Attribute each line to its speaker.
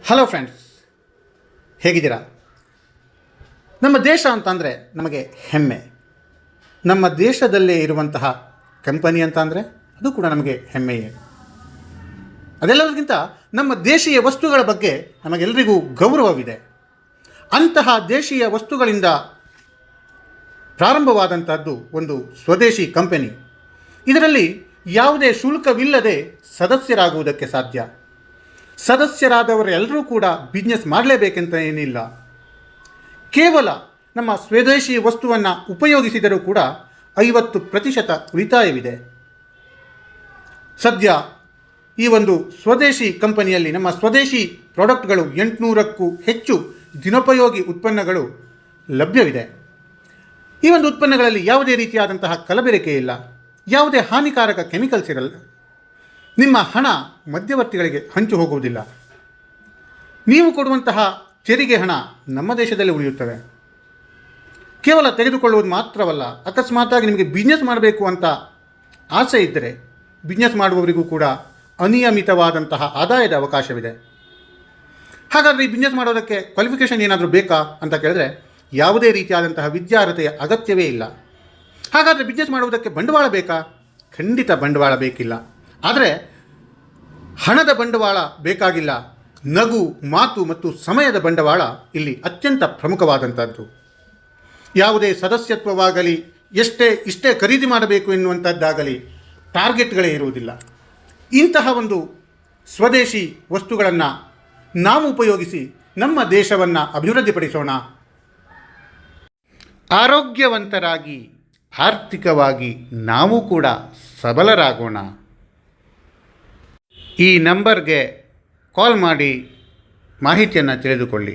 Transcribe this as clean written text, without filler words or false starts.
Speaker 1: Hello friends, ಹೇಗಿದ್ದೀರಾ? ನಮ್ಮ ದೇಶ ಅಂತಂದರೆ ನಮಗೆ ಹೆಮ್ಮೆ. ನಮ್ಮ ದೇಶದಲ್ಲೇ ಇರುವಂತಹ ಕಂಪನಿ ಅಂತ ಅಂದರೆ ಅದು ಕೂಡ ನಮಗೆ ಹೆಮ್ಮೆಯೇ. ಅದೆಲ್ಲದಕ್ಕಿಂತ ನಮ್ಮ ದೇಶೀಯ ವಸ್ತುಗಳ ಬಗ್ಗೆ ನಮಗೆಲ್ಲರಿಗೂ ಗೌರವವಿದೆ. ಅಂತಹ ದೇಶೀಯ ವಸ್ತುಗಳಿಂದ ಪ್ರಾರಂಭವಾದಂಥದ್ದು ಒಂದು ಸ್ವದೇಶಿ ಕಂಪನಿ. ಇದರಲ್ಲಿ ಯಾವುದೇ ಶುಲ್ಕವಿಲ್ಲದೆ ಸದಸ್ಯರಾಗುವುದಕ್ಕೆ ಸಾಧ್ಯ. ಸದಸ್ಯರಾದವರೆಲ್ಲರೂ ಕೂಡ ಬಿಸ್ನೆಸ್ ಮಾಡಲೇಬೇಕಂತ ಏನಿಲ್ಲ. ಕೇವಲ ನಮ್ಮ ಸ್ವದೇಶಿ ವಸ್ತುವನ್ನು ಉಪಯೋಗಿಸಿದರೂ ಕೂಡ 50% ಉಳಿತಾಯವಿದೆ. ಸದ್ಯ ಈ ಒಂದು ಸ್ವದೇಶಿ ಕಂಪನಿಯಲ್ಲಿ ನಮ್ಮ ಸ್ವದೇಶಿ ಪ್ರಾಡಕ್ಟ್ಗಳು 800ಕ್ಕೂ ಹೆಚ್ಚು ದಿನೋಪಯೋಗಿ ಉತ್ಪನ್ನಗಳು ಲಭ್ಯವಿದೆ. ಈ ಒಂದು ಉತ್ಪನ್ನಗಳಲ್ಲಿ ಯಾವುದೇ ರೀತಿಯಾದಂತಹ ಕಲಬೆರಕೆ ಇಲ್ಲ, ಯಾವುದೇ ಹಾನಿಕಾರಕ ಕೆಮಿಕಲ್ಸ್ ಇರಲ್ಲ. ನಿಮ್ಮ ಹಣ ಮಧ್ಯವರ್ತಿಗಳಿಗೆ ಹಂಚು ಹೋಗುವುದಿಲ್ಲ. ನೀವು ಕೊಡುವಂತಹ ತೆರಿಗೆ ಹಣ ನಮ್ಮ ದೇಶದಲ್ಲಿ ಉಳಿಯುತ್ತವೆ. ಕೇವಲ ತೆಗೆದುಕೊಳ್ಳುವುದು ಮಾತ್ರವಲ್ಲ, ಅಕಸ್ಮಾತಾಗಿ ನಿಮಗೆ ಬಿಸ್ನೆಸ್ ಮಾಡಬೇಕು ಅಂತ ಆಸೆ ಇದ್ದರೆ ಬಿಸ್ನೆಸ್ ಮಾಡುವವರಿಗೂ ಕೂಡ ಅನಿಯಮಿತವಾದಂತಹ ಆದಾಯದ ಅವಕಾಶವಿದೆ. ಹಾಗಾದರೆ ಈ ಬಿಸ್ನೆಸ್ ಮಾಡೋದಕ್ಕೆ ಕ್ವಾಲಿಫಿಕೇಷನ್ ಏನಾದರೂ ಬೇಕಾ ಅಂತ ಕೇಳಿದ್ರೆ ಯಾವುದೇ ರೀತಿಯಾದಂತಹ ವಿದ್ಯಾರ್ಹತೆಯ ಅಗತ್ಯವೇ ಇಲ್ಲ. ಹಾಗಾದರೆ ಬಿಸ್ನೆಸ್ ಮಾಡುವುದಕ್ಕೆ ಬಂಡವಾಳ ಬೇಕಾ? ಖಂಡಿತ ಬಂಡವಾಳ ಬೇಕಿಲ್ಲ. ಆದರೆ ಹಣದ ಬಂಡವಾಳ ಬೇಕಾಗಿಲ್ಲ. ನಗು, ಮಾತು ಮತ್ತು ಸಮಯದ ಬಂಡವಾಳ ಇಲ್ಲಿ ಅತ್ಯಂತ ಪ್ರಮುಖವಾದಂಥದ್ದು. ಯಾವುದೇ ಸದಸ್ಯತ್ವವಾಗಲಿ, ಇಷ್ಟೇ ಖರೀದಿ ಮಾಡಬೇಕು ಎನ್ನುವಂಥದ್ದಾಗಲಿ ಟಾರ್ಗೆಟ್ಗಳೇ ಇರುವುದಿಲ್ಲ. ಇಂತಹ ಒಂದು ಸ್ವದೇಶಿ ವಸ್ತುಗಳನ್ನು ನಾವು ಉಪಯೋಗಿಸಿ ನಮ್ಮ ದೇಶವನ್ನು ಅಭಿವೃದ್ಧಿಪಡಿಸೋಣ. ಆರೋಗ್ಯವಂತರಾಗಿ ಆರ್ಥಿಕವಾಗಿ ನಾವು ಕೂಡ ಸಬಲರಾಗೋಣ. ಈ ನಂಬರ್ಗೆ ಕಾಲ್ ಮಾಡಿ ಮಾಹಿತಿಯನ್ನು ತಿಳಿದುಕೊಳ್ಳಿ.